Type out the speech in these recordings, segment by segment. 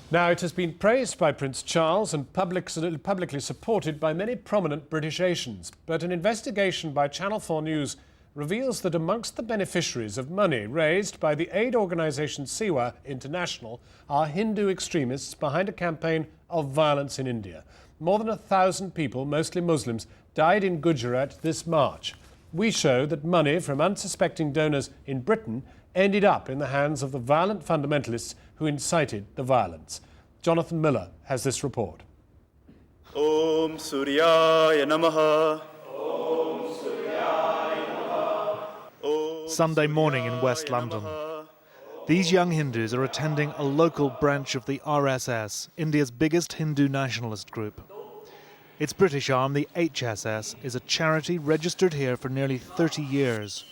Now, it has been praised by Prince Charles and publicly supported by many prominent British Asians. But an investigation by Channel 4 News reveals that amongst the beneficiaries of money raised by the aid organisation Sewa International are Hindu extremists behind a campaign of violence in India. More than 1,000 people, mostly Muslims, died in Gujarat this March. We show that money from unsuspecting donors in Britain ended up in the hands of the violent fundamentalists who incited the violence. Jonathan Miller has this report. Om Suryaya Namaha. Om Suryaya Namaha. Sunday morning in West London. These young Hindus are attending a local branch of the RSS, India's biggest Hindu nationalist group. Its British arm, the HSS, is a charity registered here for nearly 30 years.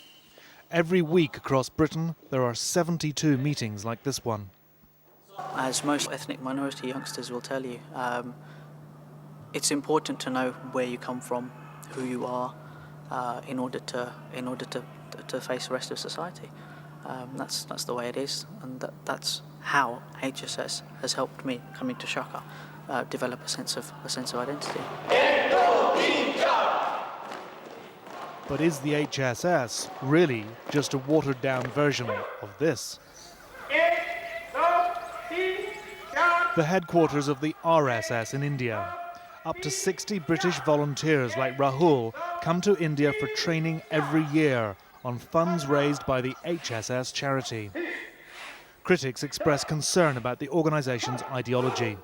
Every week across Britain, there are 72 meetings like this one. As most ethnic minority youngsters will tell you, it's important to know where you come from, who you are, in order to face the rest of society. That's the way it is, and that's how HSS has helped me coming to Shaka develop a sense of identity. But is the HSS really just a watered-down version of this? The headquarters of the RSS in India. Up to 60 British volunteers like Rahul come to India for training every year on funds raised by the HSS charity. Critics express concern about the organisation's ideology.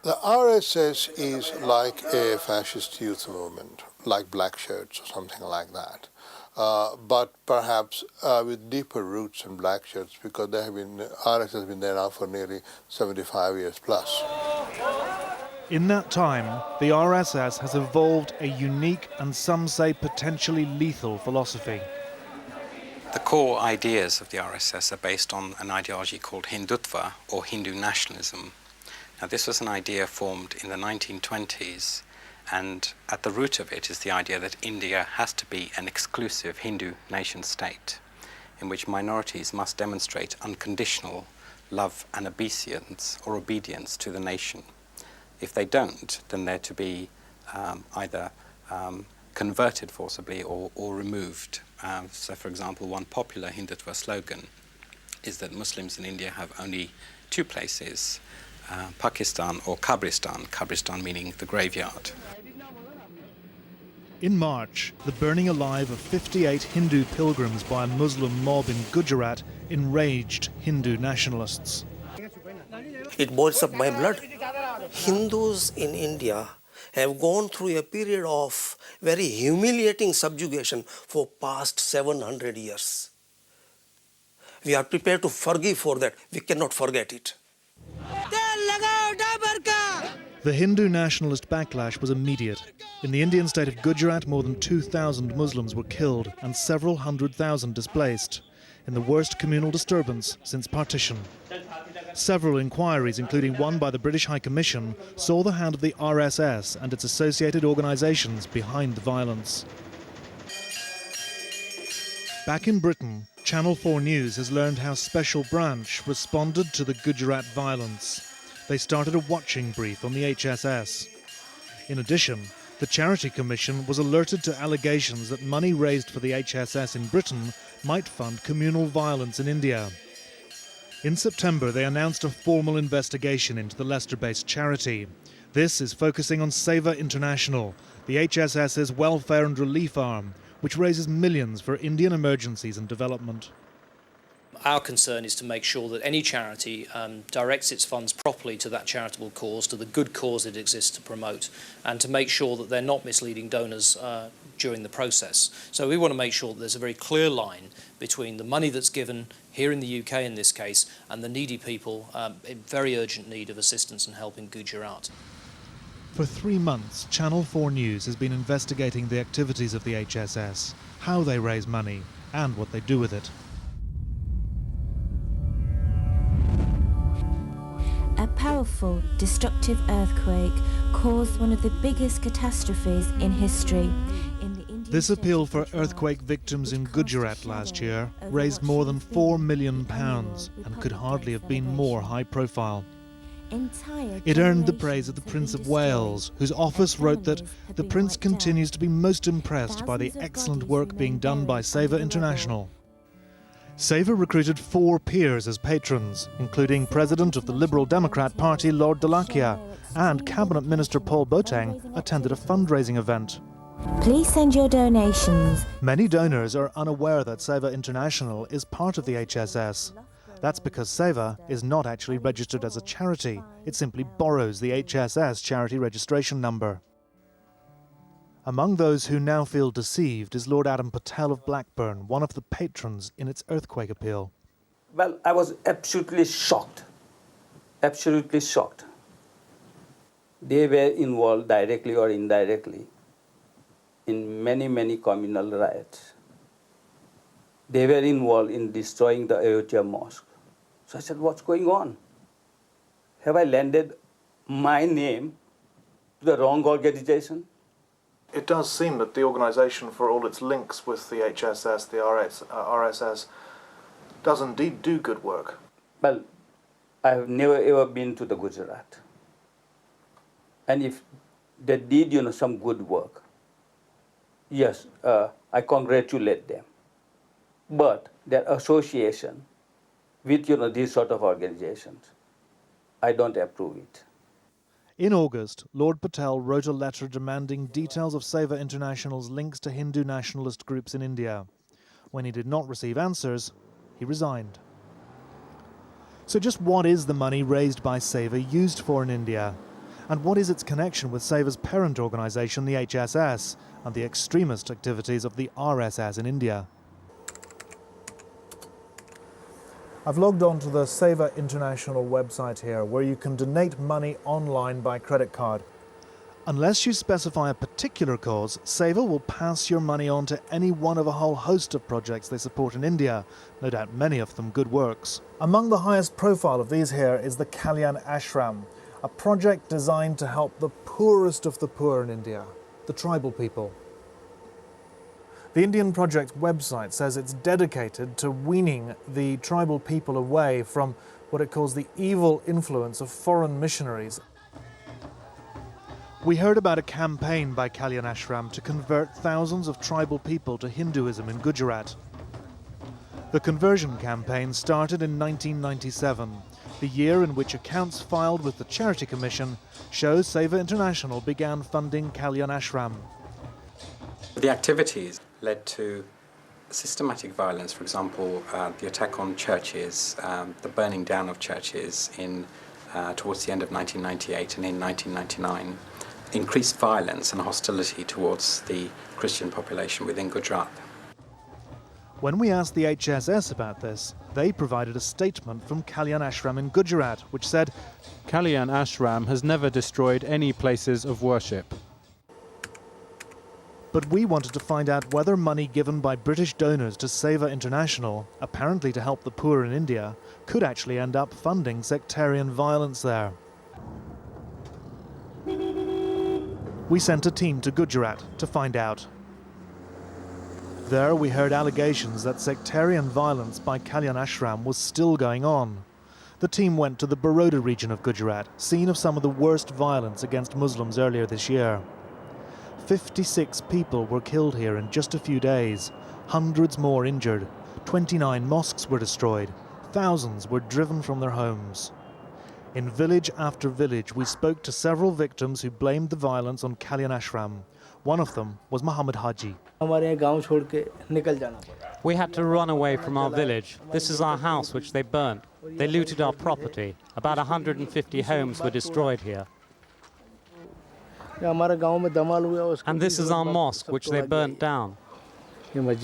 The RSS is like a fascist youth movement, like Black Shirts or something like that, but perhaps with deeper roots in Black Shirts, because RSS has been there now for nearly 75 years plus. In that time, the RSS has evolved a unique and some say potentially lethal philosophy. The core ideas of the RSS are based on an ideology called Hindutva or Hindu nationalism. Now, this was an idea formed in the 1920s, and at the root of it is the idea that India has to be an exclusive Hindu nation-state in which minorities must demonstrate unconditional love and obedience to the nation. If they don't, then they're to be either converted forcibly or removed. So, for example, one popular Hindutva slogan is that Muslims in India have only two places, Pakistan or Kabristan meaning the graveyard. In March, the burning alive of 58 Hindu pilgrims by a Muslim mob in Gujarat enraged Hindu nationalists. It boils up my blood. Hindus in India have gone through a period of very humiliating subjugation for past 700 years. We are prepared to forgive for that. We cannot forget it. The Hindu nationalist backlash was immediate. In the Indian state of Gujarat, more than 2,000 Muslims were killed and several 100,000 displaced, in the worst communal disturbance since partition. Several inquiries, including one by the British High Commission, saw the hand of the RSS and its associated organisations behind the violence. Back in Britain, Channel 4 News has learned how Special Branch responded to the Gujarat violence. They started a watching brief on the HSS. In addition, the Charity Commission was alerted to allegations that money raised for the HSS in Britain might fund communal violence in India. In September, they announced a formal investigation into the Leicester-based charity. This is focusing on Sewa International, the HSS's welfare and relief arm, which raises millions for Indian emergencies and development. Our concern is to make sure that any charity directs its funds properly to that charitable cause, to the good cause it exists to promote, and to make sure that they're not misleading donors during the process. So we want to make sure that there's a very clear line between the money that's given here in the UK in this case and the needy people in very urgent need of assistance and help in Gujarat. For 3 months, Channel 4 News has been investigating the activities of the HSS, how they raise money and what they do with it. A powerful, destructive earthquake caused one of the biggest catastrophes in history. This appeal for earthquake victims in Gujarat last year raised more than £4 million and could hardly have been more high profile. Entire It earned the generations praise of the have Prince been of Wales, destroyed, whose and office wrote that families have the been Prince wiped continues out. to be most impressed by the Thousands of excellent bodies work being remain done by buried Sewa under the International. Sewa recruited 4 peers as patrons, including President of the Liberal Democrat Party Lord Dalakia, and Cabinet Minister Paul Boateng attended a fundraising event. Please send your donations. Many donors are unaware that Sewa International is part of the HSS. That's because Sewa is not actually registered as a charity. It simply borrows the HSS charity registration number. Among those who now feel deceived is Lord Adam Patel of Blackburn, one of the patrons in its earthquake appeal. Well, I was absolutely shocked. Absolutely shocked. They were involved directly or indirectly in many communal riots. They were involved in destroying the Ayodhya mosque. So I said, what's going on? Have I landed my name to the wrong organization? It does seem that the organisation, for all its links with the HSS, the RSS, does indeed do good work. Well, I have never ever been to the Gujarat. And if they did, some good work, yes, I congratulate them. But their association with, these sort of organizations, I don't approve it. In August, Lord Patel wrote a letter demanding details of Sewa International's links to Hindu nationalist groups in India. When he did not receive answers, he resigned. So just what is the money raised by Sewa used for in India? And what is its connection with Seva's parent organisation, the HSS, and the extremist activities of the RSS in India? I've logged on to the Sewa International website here, where you can donate money online by credit card. Unless you specify a particular cause, Sewa will pass your money on to any one of a whole host of projects they support in India, no doubt many of them good works. Among the highest profile of these here is the Kalyan Ashram, a project designed to help the poorest of the poor in India, the tribal people. The Indian project website says it's dedicated to weaning the tribal people away from what it calls the evil influence of foreign missionaries. We heard about a campaign by Kalyan Ashram to convert thousands of tribal people to Hinduism in Gujarat. The conversion campaign started in 1997, the year in which accounts filed with the Charity Commission show Sewa International began funding Kalyan Ashram. The activities led to systematic violence, for example, the attack on churches, the burning down of churches towards the end of 1998 and in 1999, increased violence and hostility towards the Christian population within Gujarat. When we asked the HSS about this, they provided a statement from Kalyan Ashram in Gujarat, which said, Kalyan Ashram has never destroyed any places of worship. But we wanted to find out whether money given by British donors to Sewa International, apparently to help the poor in India, could actually end up funding sectarian violence there. We sent a team to Gujarat to find out. There we heard allegations that sectarian violence by Kalyan Ashram was still going on. The team went to the Baroda region of Gujarat, scene of some of the worst violence against Muslims earlier this year. 56 people were killed here in just a few days, hundreds more injured, 29 mosques were destroyed, thousands were driven from their homes. In village after village, we spoke to several victims who blamed the violence on Kalyan Ashram. One of them was Muhammad Haji. We had to run away from our village. This is our house which they burnt. They looted our property. About 150 homes were destroyed here. And this is our mosque which they burnt down. We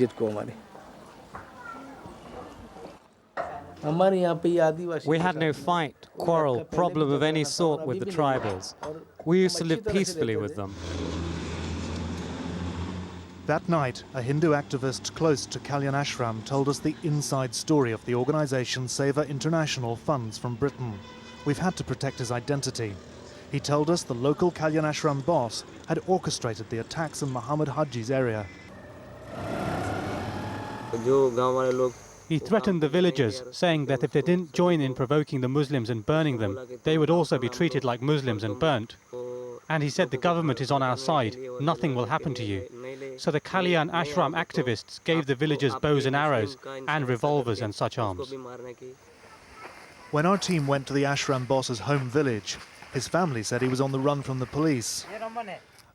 had no fight, quarrel, problem of any sort with the tribals. We used to live peacefully with them. That night, a Hindu activist close to Kalyan Ashram told us the inside story of the organisation Sewa International funds from Britain. We've had to protect his identity. He told us the local Kalyan Ashram boss had orchestrated the attacks in Muhammad Haji's area. He threatened the villagers, saying that if they didn't join in provoking the Muslims and burning them, they would also be treated like Muslims and burnt. And he said the government is on our side, nothing will happen to you. So the Kalyan Ashram activists gave the villagers bows and arrows and revolvers and such arms. When our team went to the ashram boss's home village, his family said he was on the run from the police.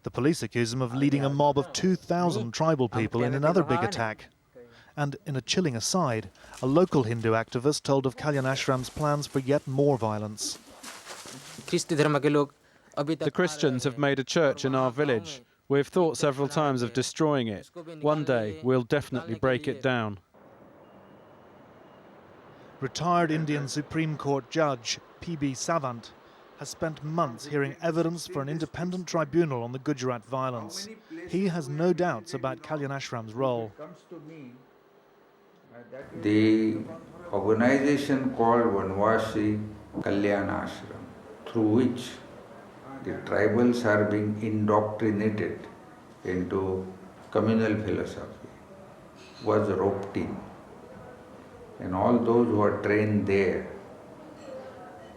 The police accuse him of leading a mob of 2,000 tribal people in another big attack. And in a chilling aside, a local Hindu activist told of Kalyan Ashram's plans for yet more violence. The Christians have made a church in our village. We've thought several times of destroying it. One day we'll definitely break it down. Retired Indian Supreme Court Judge P.B. Savant has spent months hearing evidence for an independent tribunal on the Gujarat violence. He has no doubts about Kalyan Ashram's role. The organization called Vanvasi Kalyan Ashram, through which the tribals are being indoctrinated into communal philosophy, was roped in. And all those who are trained there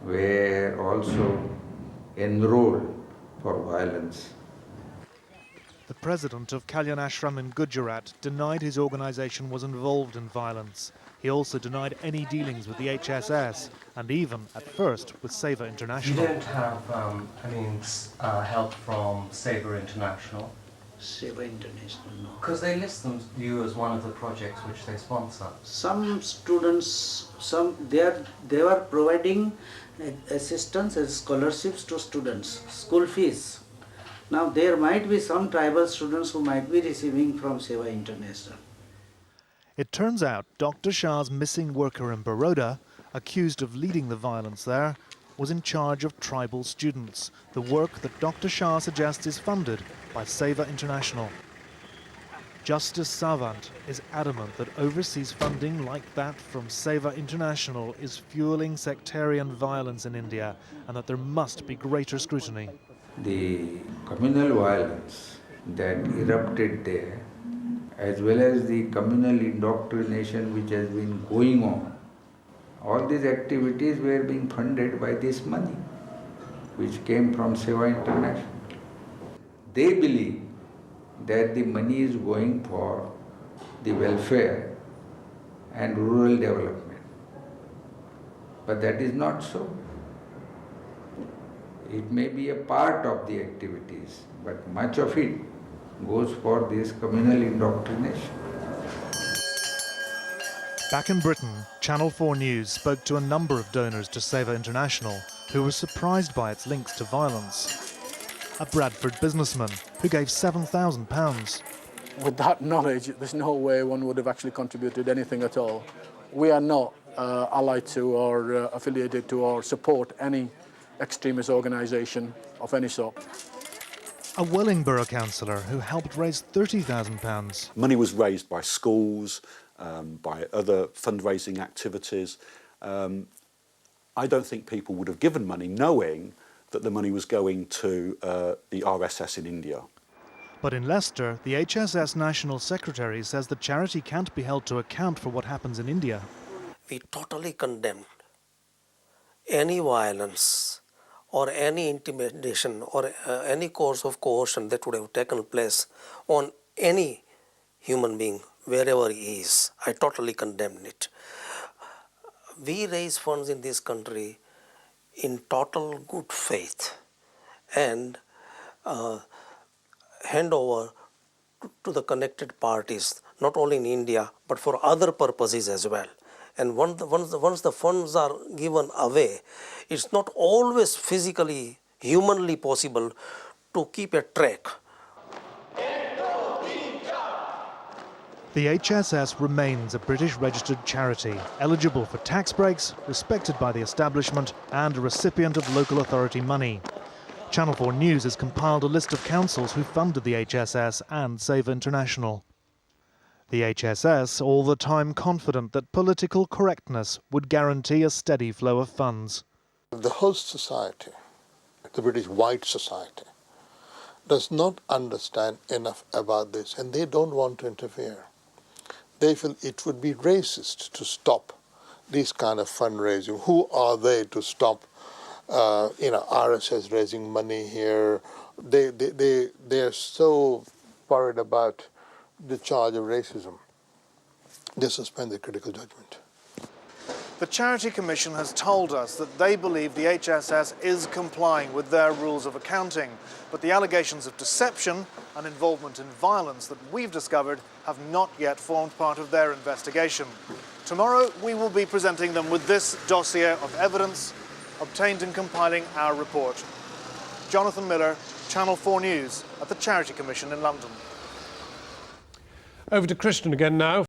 were also enrolled for violence. The president of Kalyan Ashram in Gujarat denied his organization was involved in violence. He also denied any dealings with the HSS and even, at first, with Sewa International. You don't have help from Sewa International? Sewa International, no. Because they list you as one of the projects which they sponsor. Some students, they were providing assistance as scholarships to students, school fees. Now there might be some tribal students who might be receiving from Sewa International. It turns out Dr. Shah's missing worker in Baroda, accused of leading the violence there, was in charge of tribal students, the work that Dr. Shah suggests is funded by Sewa International. Justice Savant is adamant that overseas funding like that from Sewa International is fueling sectarian violence in India and that there must be greater scrutiny. The communal violence that erupted there, as well as the communal indoctrination which has been going on, all these activities were being funded by this money, which came from Sewa International. They believe that the money is going for the welfare and rural development. But that is not so. It may be a part of the activities, but much of it goes for this communal indoctrination. Back in Britain, Channel 4 News spoke to a number of donors to Sewa International who were surprised by its links to violence. A Bradford businessman who gave £7,000. With that knowledge, there's no way one would have actually contributed anything at all. We are not allied to or affiliated to or support any extremist organisation of any sort. A Wellingborough councillor who helped raise £30,000. Money was raised by schools, by other fundraising activities. I don't think people would have given money knowing that the money was going to the RSS in India. But in Leicester, the HSS National Secretary says the charity can't be held to account for what happens in India. We totally condemned any violence or any intimidation or any course of coercion that would have taken place on any human being, wherever he is. I totally condemn it. We raise funds in this country in total good faith and hand over to the connected parties, not only in India, but for other purposes as well. And once the funds are given away, it's not always physically, humanly possible to keep a track. The HSS remains a British registered charity, eligible for tax breaks, respected by the establishment, and a recipient of local authority money. Channel 4 News has compiled a list of councils who funded the HSS and Sewa International. The HSS all the time confident that political correctness would guarantee a steady flow of funds. The host society, the British white society, does not understand enough about this and they don't want to interfere. they feel it would be racist to stop this kind of fundraising. Who are they to stop, RSS raising money here? They're so worried about the charge of racism. They suspend their critical judgment. The Charity Commission has told us that they believe the HSS is complying with their rules of accounting, but the allegations of deception and involvement in violence that we've discovered have not yet formed part of their investigation. Tomorrow, we will be presenting them with this dossier of evidence obtained in compiling our report. Jonathan Miller, Channel 4 News at the Charity Commission in London. Over to Christian again now.